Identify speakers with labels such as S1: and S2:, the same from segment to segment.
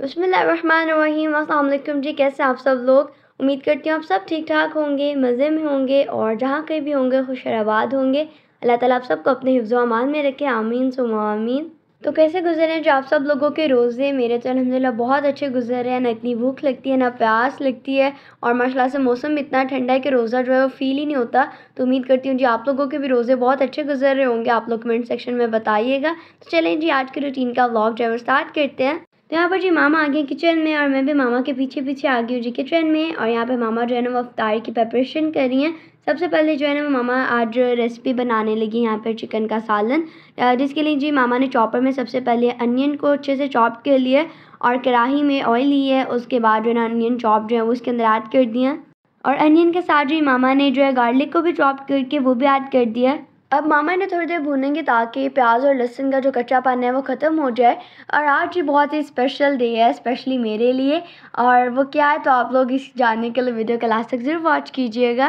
S1: बिस्मिल्लाहिर्रहमानिर्रहीम। अस्सलाम वालेकुम जी, कैसे आप सब लोग। उम्मीद करती हूँ आप सब ठीक ठाक होंगे, मज़े में होंगे और जहाँ कहीं भी होंगे खुश आबाद होंगे। अल्लाह ताला आप सबको अपने हिफ्ज़ व अमान में रखे, आमीन सुम्मा आमीन। तो कैसे गुजरे हैं जो आप सब लोगों के रोज़े। मेरे तो अल्हम्दुलिल्लाह बहुत अच्छे गुजर हैं। ना इतनी भूख लगती है ना प्यास लगती है और माशाल्लाह से मौसम इतना ठंडा है कि रोज़ा जो है वो फ़ील ही नहीं होता। तो उम्मीद करती हूँ जी आप लोगों के भी रोज़े बहुत अच्छे गुजर रहे होंगे। आप लोग कमेंट सेक्शन में बताइएगा। तो चलें जी आज की रूटीन का व्लॉग जो है वो स्टार्ट करते हैं। तो यहाँ पर जी मामा आ गए किचन में और मैं भी मामा के पीछे पीछे आ गई हूँ जी किचन में। और यहाँ पे मामा जो है ना वो इफ्तार की प्रिपरेशन कर रही हैं। सबसे पहले जो है ना मामा आज रेसिपी बनाने लगी यहाँ पर चिकन का सालन, जिसके लिए जी मामा ने चॉपर में सबसे पहले अनियन को अच्छे से चॉप कर लिया और कढ़ाई में ऑयल ली है। उसके बाद जो है ना अनियन चॉप जो है वो उसके अंदर ऐड कर दिया और अनियन के साथ जो मामा ने जो है गार्लिक को भी चॉप करके वो भी ऐड कर दिया। अब मामा ने थोड़ी देर भूनेंगे ताकि प्याज और लहसुन का जो कच्चापन है वो ख़त्म हो जाए। और आज जी बहुत ही स्पेशल डे है, स्पेशली मेरे लिए। और वो क्या है तो आप लोग इस जानने के लिए वीडियो को लास्ट तक ज़रूर वॉच कीजिएगा।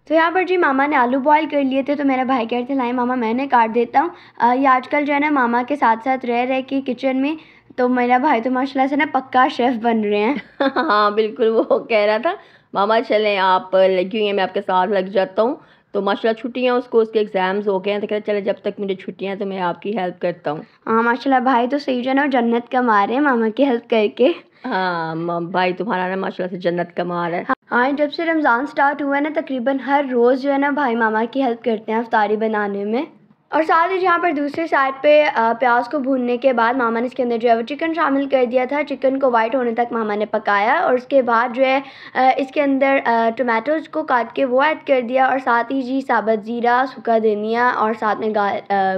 S1: तो यहाँ पर जी मामा ने आलू बॉईल कर लिए थे तो मेरा भाई कह रहे थे लाए मामा मैंने काट देता हूँ। ये आजकल जो है ना मामा के साथ साथ रह रहे के किचन में, तो मेरा भाई तो माशाल्लाह से ना पक्का शेफ़ बन रहे हैं।
S2: हाँ बिल्कुल, वो कह रहा था मामा चलें आप लगी हुई हैं मैं आपके साथ लग जाता हूँ। तो माशाल्लाह छुट्टियाँ उसको, उसके एग्ज़ाम्स हो गए हैं तो कह रहा चले जब तक मुझे छुट्टियाँ हैं तो मैं आपकी हेल्प करता हूँ।
S1: हाँ माशाल्लाह भाई तो सही जो है ना जन्नत कमा रहे हैं मामा की हेल्प करके।
S2: हाँ भाई तुम्हारा ना माशाल्लाह से जन्नत कमा रहा है।
S1: हाँ जब से रमज़ान स्टार्ट हुआ है ना तकरीबन हर रोज़ जो है ना भाई मामा की हेल्प करते हैं इफ्तारी बनाने में। और साथ ही जहाँ पर दूसरी साइड पे प्याज को भूनने के बाद मामा ने इसके अंदर जो है वो चिकन शामिल कर दिया था। चिकन को वाइट होने तक मामा ने पकाया और उसके बाद जो है इसके अंदर टमाटोज़ को काट के वो ऐड कर दिया और साथ ही जी साबुत ज़ीरा, सूखा धनिया और साथ में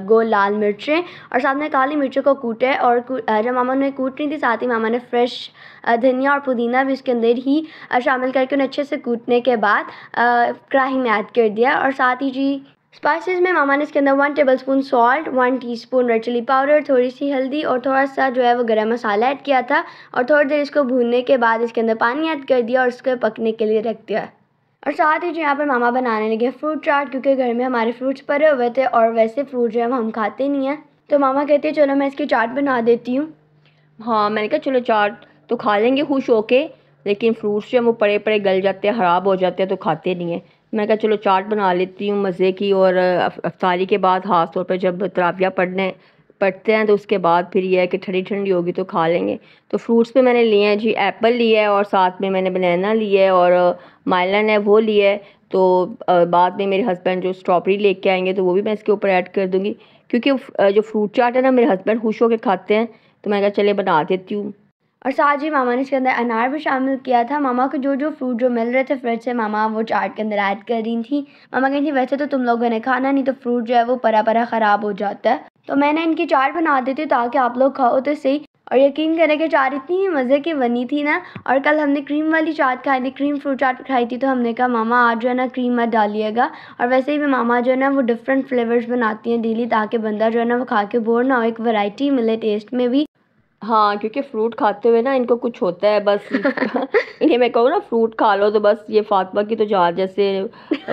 S1: गोल लाल मिर्चें और साथ में काली मिर्चों को कूटे। और जब मामा ने कूट रही थी साथ ही मामा ने फ्रेश धनिया और पुदीना भी इसके अंदर ही शामिल करके उन्हें अच्छे से कूटने के बाद कढ़ाई में ऐड कर दिया। और साथ ही जी स्पाइसेस में मामा ने इसके अंदर 1 tablespoon salt, 1 teaspoon red chilli powder, थोड़ी सी हल्दी और थोड़ा सा जो है वो गरम मसाला ऐड किया था। और थोड़ी देर इसको भूनने के बाद इसके अंदर पानी ऐड कर दिया और इसको पकने के लिए रख दिया। और साथ ही जो यहाँ पर मामा बनाने लगे फ्रूट चाट, क्योंकि घर में हमारे फ्रूट्स पड़े हुए थे और वैसे फ्रूट जो है हम खाते नहीं हैं। तो मामा कहते हैं चलो मैं इसकी चाट बना देती हूँ।
S2: हाँ मैंने कहा चलो चाट तो खा लेंगे खुश होके, लेकिन फ्रूट्स जो हैं वो पड़े पड़े गल जाते हैं, ख़राब हो जाते हैं तो खाते नहीं हैं। मैं कहा चलो चाट बना लेती हूँ मज़े की। और अफ्तारी के बाद ख़ास तौर पर जब तरावियाँ पढ़ते हैं तो उसके बाद फिर ये है कि ठंडी ठंडी होगी तो खा लेंगे। तो फ्रूट्स पे मैंने लिए हैं जी, एप्पल लिया है और साथ में मैंने बनाना लिया है और माइलन है वो लिया है। तो बाद में मेरे हस्बैंड जो स्ट्रॉबेरी लेके आएंगे तो वो भी मैं इसके ऊपर ऐड कर दूँगी, क्योंकि जो फ्रूट चाट है ना मेरे हस्बैंड खुश होकर खाते हैं। तो मैं कहा चले बना देती हूँ।
S1: और साथ ही मामा ने इसके अंदर अनार भी शामिल किया था। मामा को जो जो फ्रूट जो मिल रहे थे फ्रिज से मामा वो चाट के अंदर ऐड कर रही थी। मामा कही थी वैसे तो तुम लोगों ने खाना नहीं तो फ्रूट जो है वो परा परा ख़राब हो जाता है, तो मैंने इनकी चाट बना दी थी ताकि आप लोग खाओ तो सही। और यकीन करें कि चाट इतनी मज़े की बनी थी ना। और कल हमने क्रीम वाली चाट खाई थी, क्रीम फ्रूट चाट खाई थी, तो हमने कहा मामा आज जो है ना क्रीम मत डालिएगा। और वैसे ही भी मामा जो है ना वो डिफरेंट फ्लेवर्स बनाती हैं डेली, ताकि बंदा जो है ना वो खा के बोर ना हो, एक वैरायटी मिले टेस्ट में भी।
S2: हाँ क्योंकि फ्रूट खाते हुए ना इनको कुछ होता है बस इन्हें मैं कहूँ ना फ्रूट खा लो तो बस ये फातिमा की तो जान जैसे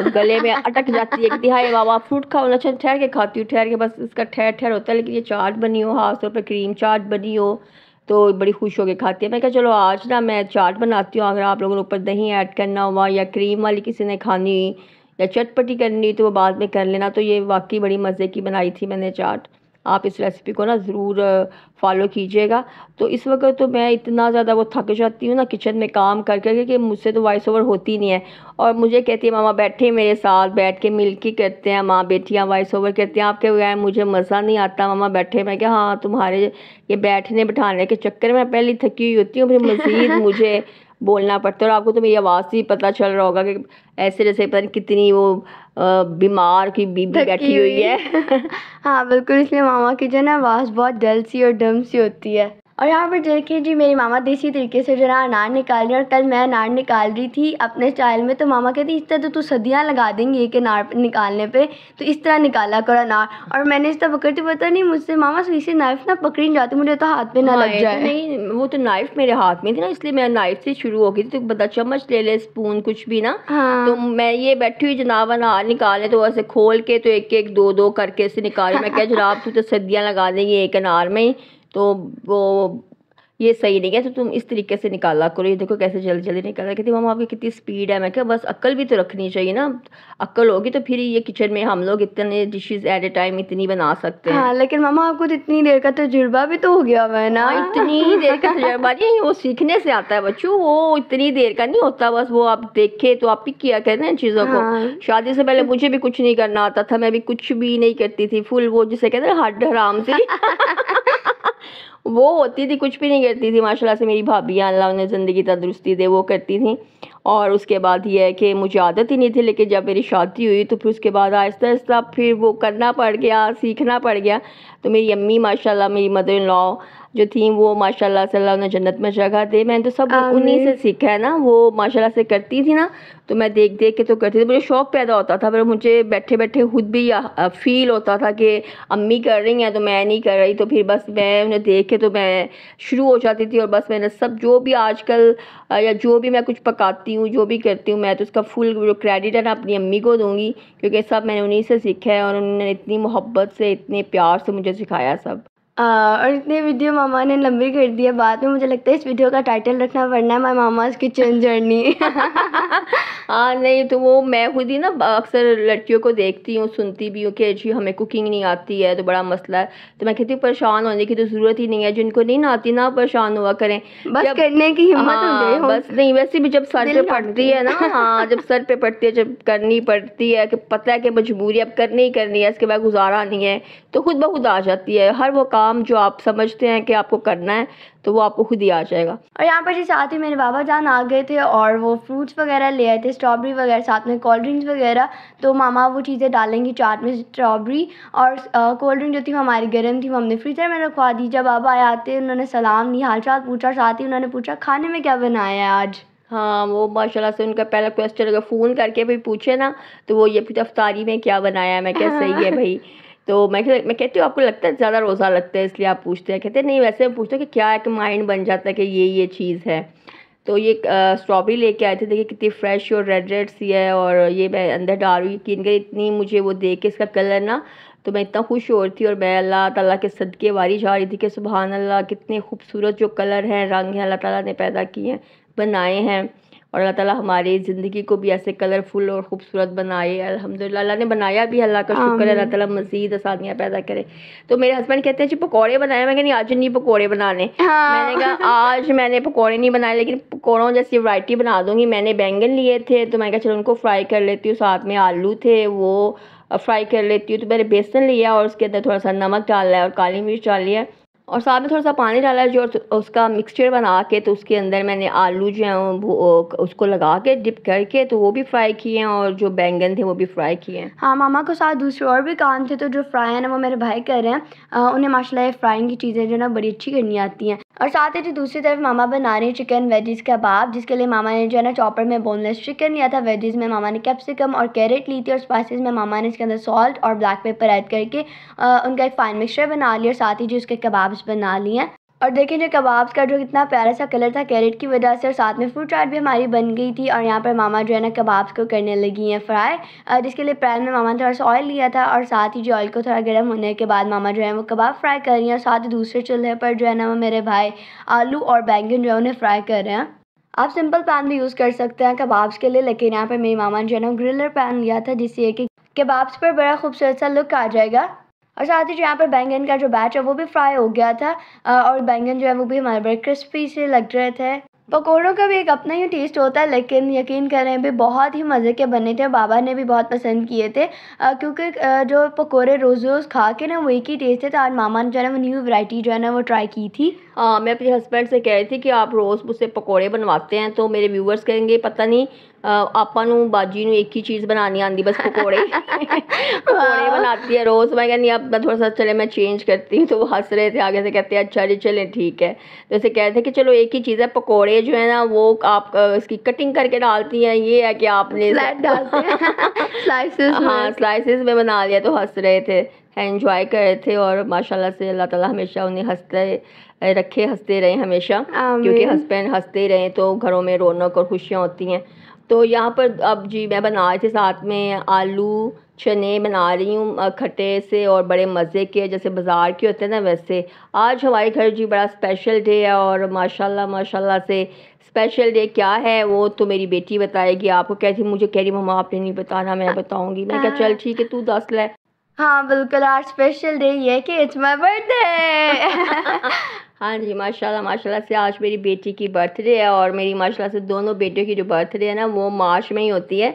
S2: गले में अटक जाती है कि हाय बाबा फ्रूट खाओ ना, अच्छा ठहर के खाती हूँ ठहर के, बस इसका ठहर ठहर होता है। लेकिन ये चाट बनी हो, खास तौर पर क्रीम चाट बनी हो तो बड़ी खुश होकर खाती है। मैं कहा चलो आज ना मैं चाट बनाती हूँ, अगर आप लोगों ने ऊपर दही ऐड करना हुआ या क्रीम वाली किसी ने खानी या चटपटी करनी तो वो बाद में कर लेना। तो ये वाकई बड़ी मज़े की बनाई थी मैंने चाट। आप इस रेसिपी को ना ज़रूर फॉलो कीजिएगा। तो इस वक्त तो मैं इतना ज़्यादा वो थक जाती हूँ ना किचन में काम कर करके कि मुझसे तो वॉइस ओवर होती नहीं है। और मुझे कहती है मामा बैठे मेरे साथ बैठ के मिल के करते हैं, माँ बेटियाँ वॉइस ओवर करते हैं, आपके बगैर मुझे मज़ा नहीं आता मामा बैठे। मैं क्या हाँ तुम्हारे ये बैठने बिठाने के चक्कर में पहले थकी हुई होती हूँ, फिर मज़ीद मुझे बोलना पड़ता है। और आपको तो मेरी आवाज़ से ही पता चल रहा होगा कि ऐसे जैसे पता नहीं कितनी वो बीमार की बीबी बैठी हुई है
S1: हाँ बिल्कुल, इसलिए मामा की जो है ना आवाज़ बहुत डल सी और डम सी होती है। और यहाँ पर देखिए जी मेरी मामा देसी तरीके से जो है अनार निकाल रही है। और कल मैं अनार निकाल रही थी अपने स्टाइल में, तो मामा कहती इस तरह तो तू सदियाँ लगा देंगी एक अनार निकालने पे, तो इस तरह निकाला कर अनार। और मैंने इस तरह पकड़ती, पता नहीं मुझसे मामा सुई से नाइफ ना पकड़ी नहीं जाती, मुझे तो हाथ पे ना लग जाए।
S2: नहीं वो तो नाइफ मेरे हाथ में थी ना, इसलिए मैं नाइफ से शुरू हो गई थी। तो बता चम्मच ले ले, स्पून कुछ भी ना।
S1: हाँ।
S2: तो मैं ये बैठी हुई जनाब अनार निकाले तो ऐसे खोल के तो एक एक दो दो करके ऐसे निकाली। मैं क्या जनाब तू तो सदियाँ लगा देंगी एक अनार में ही। तो वो ये सही नहीं है, तो तुम इस तरीके से निकाला करो, ये देखो कैसे जल्दी जल्दी निकाला। कहती मम्मा आपकी कितनी स्पीड है। मैं क्या बस अक्ल भी तो रखनी चाहिए ना, अक्ल होगी तो फिर ये किचन में हम लोग इतने डिशेस एट ए टाइम इतनी बना सकते हैं।
S1: हाँ लेकिन मामा आपको तो इतनी देर का तजुर्बा भी तो हो गया हुआ है ना।
S2: हाँ, इतनी देर का तजुर्बा नहीं, वो सीखने से आता है बच्चों, वो इतनी देर का नहीं होता, बस वो आप देखे तो आप भी किया करते हैं चीज़ों को।
S1: हाँ।
S2: शादी से पहले मुझे भी कुछ नहीं करना आता था, मैं भी कुछ भी नहीं करती थी, फुल वो जिसे कहते हैं हड्ड हराम से वो होती थी, कुछ भी नहीं करती थी। माशाल्लाह से मेरी भाभियाँ, अल्लाह उन्हें ज़िंदगी तंदुरुस्ती दे, वो करती थी। और उसके बाद ये है कि मुझे आदत ही नहीं थी, लेकिन जब मेरी शादी हुई तो फिर उसके बाद आहिस्ता आहिस्ता फिर वो करना पड़ गया, सीखना पड़ गया। तो मेरी अम्मी माशाल्लाह, मेरी मदर इन लॉ जो थी वो माशाल्लाह से अल्लाह उन्हें जन्नत में जगह दे, मैंने तो सब उन्हीं से सीखा है ना। वो माशाल्लाह से करती थी ना, तो मैं देख देख के तो करती थी, मुझे शौक़ पैदा होता था, पर मुझे बैठे बैठे खुद भी फील होता था कि अम्मी कर रही हैं तो मैं नहीं कर रही, तो फिर बस मैं उन्हें देख के तो मैं शुरू हो जाती थी। और बस मैंने सब जो भी आजकल या जो भी मैं कुछ पकाती हूँ, जो भी करती हूँ, मैं तो उसका फुल जो क्रेडिट है ना अपनी अम्मी को दूँगी, क्योंकि सब मैंने उन्हीं से सीखा है और उन्होंने इतनी मोहब्बत से, इतने प्यार से मुझे सिखाया सब।
S1: और इतनी वीडियो मामा ने लंबी कर दी है, बाद में मुझे लगता है इस वीडियो का टाइटल रखना पड़ना है माय मामाज़ किचन जर्नी।
S2: हाँ नहीं तो वो मैं खुद ही ना अक्सर लड़कियों को देखती हूँ, सुनती भी हूँ कि जी हमें कुकिंग नहीं आती है तो बड़ा मसला है, तो मैं कहती हूँ परेशान होने की तो ज़रूरत ही नहीं है, जिनको नहीं ना आती ना परेशान हुआ करें,
S1: बस करने की हिम्मत हो जाए।
S2: बस नहीं, वैसे भी जब सर पे पड़ती है ना, हाँ जब सर पे पड़ती है, जब करनी पड़ती है कि पता है कि मजबूरी अब करनी ही करनी है, इसके बाद गुजारा नहीं है, तो खुद ब खुद आ जाती है। हर वो काम जो आप समझते हैं कि आपको करना है तो वो आपको खुद ही आ जाएगा।
S1: और यहाँ पर जी साथ ही मेरे बाबा जान आ गए थे और वो फ्रूट्स वगैरह ले आए थे, स्ट्रॉबेरी वगैरह, साथ में कोल्ड ड्रिंक्स वगैरह। तो मामा वो चीज़ें डालेंगी चाट में, स्ट्रॉबेरी और कोल्ड ड्रिंक जो थी हमारी गर्म थी, वो हमने फ्रीज़र में रखवा दी। जब बाबा आए आते उन्होंने सलाम दी, हाल चाल पूछा, साथ ही उन्होंने पूछा खाने में क्या बनाया है आज।
S2: हाँ वो माशाल्लाह से उनका पहला क्वेश्चन अगर फ़ोन करके भी पूछे ना तो वो ये पूछा इफ्तारी में क्या बनाया है। मैं क्या सही है भाई, तो मैं कहती हूँ आपको लगता है ज़्यादा रोज़ा लगता है इसलिए आप पूछते हैं। कहते हैं नहीं, वैसे हम पूछते हैं कि क्या है, कि माइंड बन जाता है कि ये चीज़ है। तो ये स्ट्रॉबेरी लेके आए थे, देखिए कितनी फ्रेश और रेड रेड सी है, और ये मैं अंदर डाल रही, यकीन करिए इतनी मुझे वो देख के इसका कलर ना, तो मैं इतना खुश हो रही थी और मैं अल्लाह ताला के सदके वारी जा रही थी कि सुभान अल्लाह कितने खूबसूरत जो कलर हैं, रंग हैं अल्लाह ताला ने पैदा किए हैं, बनाए हैं। और अल्लाह ताला हमारी ज़िंदगी को भी ऐसे कलरफुल और ख़ूबसूरत बनाए। अल्हम्दुलिल्लाह अल्लाह ने बनाया भी, अल्लाह का शुक्र है, अल्लाह ताला मज़ीद आसानियाँ पैदा करे। तो मेरे हस्बैंड कहते हैं जी पकौड़े बनाए, मैं कहती आज नहीं पकौड़े बनाने। मैंने कहा आज मैंने पकौड़े नहीं बनाए, लेकिन पकौड़ों जैसी वैरायटी बना दूँगी। मैंने बैंगन लिए थे तो मैं कहा चलो उनको फ्राई कर लेती हूँ, साथ में आलू थे वो फ्राई कर लेती हूँ। तो मैंने बेसन लिया और उसके अंदर थोड़ा सा नमक डाला है और काली मिर्च डाली है और साथ में थोड़ा सा पानी डाला है, जो उसका मिक्सचर बना के तो उसके अंदर मैंने आलू जो हैं उसको लगा के डिप करके तो वो भी फ्राई किए हैं और जो बैंगन थे वो भी फ्राई किए हैं।
S1: हाँ मामा को साथ दूसरे और भी काम थे, तो जो फ्राई है ना वो मेरे भाई कर रहे हैं। उन्हें माशाल्लाह फ्राइंग की चीज़ें जो ना बड़ी अच्छी करनी आती हैं। और साथ ही जो दूसरी तरफ मामा बना रहे हैं चिकन वेजिस कबाब, जिसके लिए मामा ने जो है ना चॉपर में बोनलेस चिकन लिया था। वेजिस में मामा ने कैप्सिकम और कैरेट ली थी और स्पाइसेस में मामा ने इसके अंदर सॉल्ट और ब्लैक पेपर ऐड करके उनका एक फ़ाइन मिक्सचर बना लिया और साथ ही जो उसके कबाब्स बना लिए हैं। और देखिए जो कबाब्स का जो कितना प्यारा सा कलर था कैरेट की वजह से, और साथ में फ्रूट चाट भी हमारी बन गई थी। और यहाँ पर मामा जो है ना कबाब्स को करने लगी हैं फ्राई, जिसके लिए पैन में मामा ने थोड़ा सा ऑयल लिया था और साथ ही जो ऑयल को थोड़ा गर्म होने के बाद मामा जो है वो कबाब फ्राई कर रही हैं। और साथ ही दूसरे चूल्हे पर जो है ना वो मेरे भाई आलू और बैंगन जो है उन्हें फ्राई कर रहे हैं। आप सिंपल पैन भी यूज़ कर सकते हैं कबाब्स के लिए, लेकिन यहाँ पर मेरी मामा ने जो है ना ग्रिलर पैन लिया था, जिससे कि कबाब्स पर बड़ा खूबसूरत सा लुक आ जाएगा। और साथ ही जो यहाँ पर बैंगन का जो बैच है वो भी फ्राई हो गया था और बैंगन जो है वो भी हमारे बड़े क्रिस्पी से लग रहे थे। पकौड़ों का भी एक अपना ही टेस्ट होता है, लेकिन यकीन करें भी बहुत ही मज़े के बने थे। बाबा ने भी बहुत पसंद किए थे क्योंकि जो पकौड़े रोज़ रोज़ खा के ना वो एक ही टेस्ट थे, तो आज मामा ने जो है ना वो न्यू वैरायटी जो है ना वो ट्राई की थी।
S2: हाँ मैं अपने हस्बैंड से कह रही थी कि आप रोज़ मुझसे पकौड़े बनवाते हैं, तो मेरे व्यूवर्स कहेंगे पता नहीं आपा नू बाजी नू एक ही चीज़ बनानी आती बस पकौड़े पकौड़े बनाती है रोज़। मैं कहनी अब मैं थोड़ा सा चले मैं चेंज करती हूँ, तो वो हंस रहे थे आगे से, कहते हैं अच्छा जी चलें ठीक है। तो ऐसे कहते हैं कि चलो एक ही चीज़ है, पकौड़े जो है ना वो आप इसकी कटिंग करके डालती हैं, ये है कि आपने हाँ स्लाइसेस में बना लिया। तो हंस रहे थे, एंजॉय कर रहे थे और माशाल्लाह से अल्लाह ताला हमेशा उन्हें हंसते रखे, हंसते रहे हमेशा, क्योंकि हस्बैंड हंसते रहें तो घरों में रौनक और खुशियाँ होती हैं। तो यहाँ पर अब जी मैं बना रही थी साथ में आलू चने बना रही हूँ खट्टे से और बड़े मज़े के, जैसे बाज़ार के होते हैं ना वैसे। आज हमारे घर जी बड़ा स्पेशल डे है और माशाल्लाह माशाल्लाह से स्पेशल डे क्या है वो तो मेरी बेटी बताएगी आपको। कहती मुझे कह रही मम्मा आपने नहीं बताना, मैं बताऊँगी। मैं कहा चल ठीक है तू दस ले।
S1: हाँ बिल्कुल, आज स्पेशल डे ये है कि इट्स माय बर्थडे।
S2: हाँ जी माशाल्लाह माशाल्लाह से आज मेरी बेटी की बर्थडे है और मेरी माशाल्लाह से दोनों बेटियों की जो बर्थडे है ना वो मार्च में ही होती है,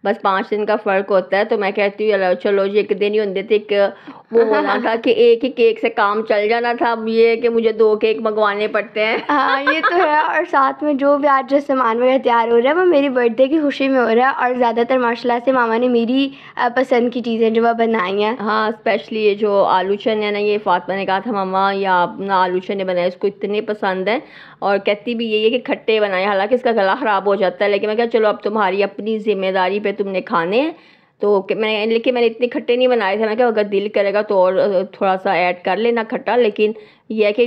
S2: बस 5 दिन का फ़र्क होता है। तो मैं कहती हूँ चलो जी एक दिन ही होते थे, एक वो होना था कि एक ही केक से काम चल जाना था। अब ये है कि मुझे 2 केक मंगवाने पड़ते हैं।
S1: हाँ ये तो है, और साथ में जो भी आज जो सामान वगैरह तैयार हो रहा है वो मेरी बर्थडे की खुशी में हो रहा है, और ज़्यादातर माशाल्लाह से मामा ने मेरी पसंद की चीज़ें जो वह बनाई हैं।
S2: हाँ स्पेशली ये जो आलू चने है ना, ये फातिमा ने कहा था मम्मा ये आपने आलू चने बनाए, इसको इतने पसंद हैं और कहती भी यही है कि खट्टे बनाए, हालांकि इसका गला ख़राब हो जाता है। लेकिन मैं कहा चलो अब तुम्हारी अपनी ज़िम्मेदारी पे तुमने खाने हैं तो मैंने इतने खट्टे नहीं बनाए थे। मैं कहा अगर दिल करेगा तो और थोड़ा सा ऐड कर लेना खट्टा, लेकिन यह है कि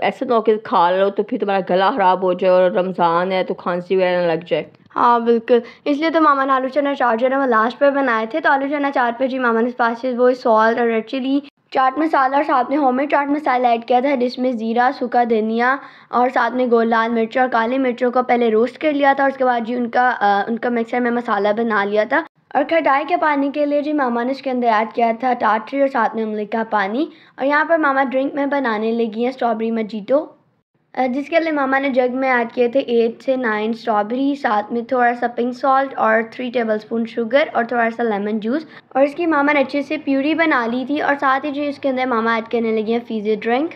S2: ऐसे ना हो कि खा लो तो फिर तुम्हारा गला ख़राब हो जाए और रमज़ान है तो खांसी वगैरह ना लग जाए।
S1: हाँ बिल्कुल, इसलिए तो मामा ने आलू चना चाट जो है ना वो लास्ट पर बनाए थे। तो आलू चना चाट पे जी मामा ने स्पाइसेस वो सॉल्ट और रेड चिली, चाट मसाला और साथ में होममेड चाट मसाला ऐड किया था, जिसमें ज़ीरा, सूखा धनिया और साथ में गोल लाल मिर्च और काली मिर्चों को पहले रोस्ट कर लिया था और उसके बाद जी उनका मिक्सर में मसाला बना लिया था। और खटाई के पानी के लिए जी मामा ने इसके अंदर ऐड किया था टाटरी और साथ में इमली का पानी। और यहाँ पर मामा ड्रिंक में बनाने लगी हैं स्ट्रॉबेरी मजीटो, जिसके लिए मामा ने जग में ऐड किए थे 8 से 9 स्ट्रॉबेरी, साथ में थोड़ा सा पिंक सॉल्ट और 3 टेबलस्पून शुगर और थोड़ा सा लेमन जूस, और इसकी मामा ने अच्छे से प्यूरी बना ली थी। और साथ ही जो इसके अंदर मामा ऐड करने लगी हैं फीजी ड्रिंक।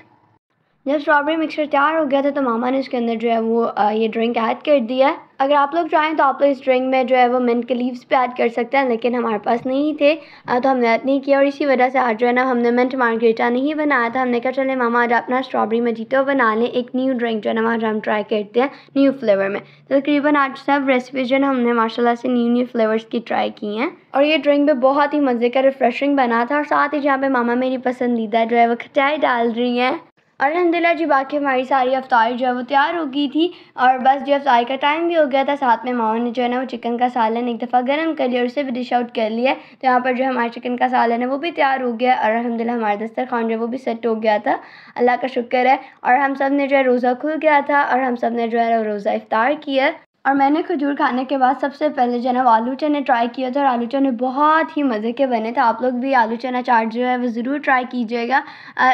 S1: जब स्ट्रॉबेरी मिक्सचर तैयार हो गया था तो मामा ने इसके अंदर जो है वो ये ड्रिंक ऐड कर दिया है। अगर आप लोग चाहें तो आप लोग इस ड्रिंक में जो है वो मिंट के लीव्स भी ऐड कर सकते हैं, लेकिन हमारे पास नहीं थे तो हमने ऐड नहीं किया, और इसी वजह से आज जो है ना हमने मिंट मार्गरीटा नहीं बनाया था। हमने कहा चले मामा आज अपना स्ट्रॉबेरी मजीटो बना लें, एक न्यू ड्रिंक जो है ना आज हम ट्राई करते हैं न्यू फ्लेवर में। तो तकरीबन आज सब रेसिपीज जो है ना हमने माशाल्लाह से न्यू फ्लेवर्स की ट्राई की हैं, और ये ड्रिंक भी बहुत ही मज़े का रिफ्रेशिंग बना था। और साथ ही जहाँ पे मामा मेरी पसंदीदा जो है वो खटाई डाल रही हैं। और अल्हम्दुलिल्लाह जी बाकी हमारी सारी अफ्तारी जो है वो तैयार हो गई थी, और बस जो अफ्तारी का टाइम भी हो गया था। साथ में मामा ने जो है ना वो चिकन का सालन एक दफ़ा गर्म कर लिया और उसे भी डिश आउट कर लिया। तो यहाँ पर जो हमारा चिकन का सालन है वो भी तैयार हो गया, और अल्हम्दुलिल्लाह हमारा दस्तरखान जो है वो भी सेट हो गया था, अल्लाह का शुक्र है। और हम सब ने जो है रोज़ा खुल गया था और हम सब ने जो है रोज़ा इफ्तार किया। और मैंने खजूर खाने के बाद सबसे पहले जो है ना आलू चने ट्राई किया था, और आलू चने बहुत ही मज़े के बने थे। आप लोग भी आलू चना चाट जो है वो ज़रूर ट्राई कीजिएगा।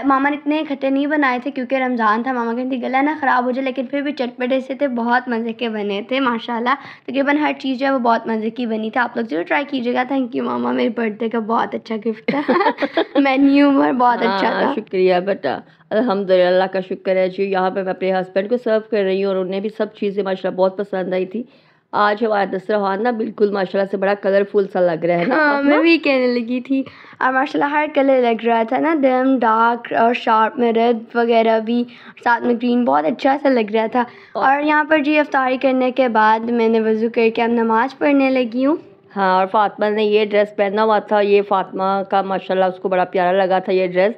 S1: मामा ने इतने खट्टे नहीं बनाए थे क्योंकि रमज़ान था, मामा कहती गला ना ख़राब हो जाए, लेकिन फिर भी चटपटे से थे, बहुत मज़े के बने थे माशाल्लाह। तकरीबन हर चीज़ जो है वो बहुत मज़े की बनी थी, आप लोग ज़रूर ट्राई कीजिएगा। थैंक यू मामा, मेरे बर्थडे का बहुत अच्छा गिफ्ट था। मेन्यू बहुत अच्छा था।
S2: शुक्रिया बेटा, अल्हम्दुलिल्लाह अल्लाह का शुक्र है जी। यहाँ पे मैं अपने हस्बैंड को सर्व कर रही हूँ और उन्हें भी सब चीज़ें माशाल्लाह बहुत पसंद आई थी। आज हमारा दस्तरखान ना बिल्कुल माशाल्लाह से बड़ा कलरफुल सा लग रहा है ना।
S1: हाँ मैं भी कहने लगी थी, और माशाल्लाह हर कलर लग रहा था ना, डम डार्क और शार्प में रेड वगैरह भी, साथ में ग्रीन, बहुत अच्छा सा लग रहा था। और यहाँ पर जी अफ्तारी करने के बाद मैंने वज़ू करके अब नमाज़ पढ़ने लगी हूँ।
S2: हाँ और फातिमा ने ये ड्रेस पहना हुआ था, ये फातिमा का माशाल्लाह उसको बड़ा प्यारा लगा था ये ड्रेस,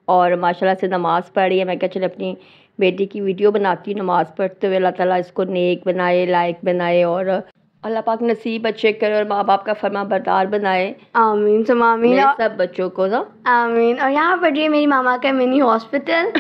S2: और माशाल्लाह से नमाज़ पढ़ी है। मैं क्या चले अपनी बेटी की वीडियो बनाती हूँ नमाज़ पढ़ते हुए। अल्लाह ताला इसको नेक बनाए, लायक बनाए, और अल्लाह पाक नसीब अच्छे करे और माँ बाप का फरमा बरदार बनाए।
S1: आमीन सुम आमीन।
S2: सब बच्चों को ना
S1: आमीन। और यहाँ पर जी मेरी मामा का मिनी हॉस्पिटल।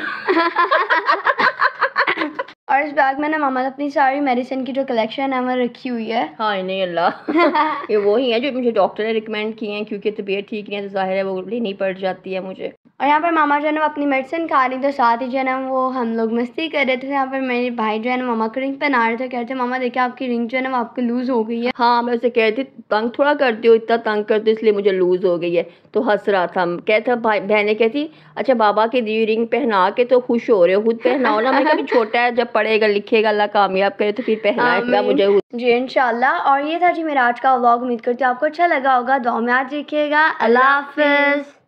S1: और इस बैग में ना मामा ने अपनी सारी मेडिसिन की जो कलेक्शन है वो रखी हुई है।
S2: हाँ नहीं अल्लाह ये वही है जो मुझे डॉक्टर ने रिकमेंड किए हैं, क्योंकि तबीयत ठीक नहीं है तो ज़ाहिर है वो लेनी पड़ जाती है मुझे।
S1: और यहाँ पर मामा जो है ना अपनी मेडिसिन खा रही, तो साथ ही जो है ना वो हम लोग मस्ती कर रहे थे। यहाँ पर मेरे भाई जो है ना मामा को रिंग पहना रहे थे, कहते थे मामा देखिए आपकी रिंग जो है ना वो आपकी लूज़ हो गई है।
S2: हाँ मैं उसे कहती तंग थोड़ा करती हो, इतना तंग करती हो इसलिए मुझे लूज़ हो गई है, तो हंस रहा था। कहता भाई बहनें कहती अच्छा बाबा की दी रिंग पहना के तो खुश हो रहे हो, खुद पहनाओ ना। मैं कभी छोटा है जब पढ़ेगा लिखेगा अल्लाह कामयाब करे तो फिर पहनाएगा मुझे
S1: जी इंशाल्लाह। और ये था जी मेरा आज का व्लॉग, उम्मीद करती हूँ आपको अच्छा लगा होगा। दुआ में याद रखिएगा। अल्लाह हाफिज़।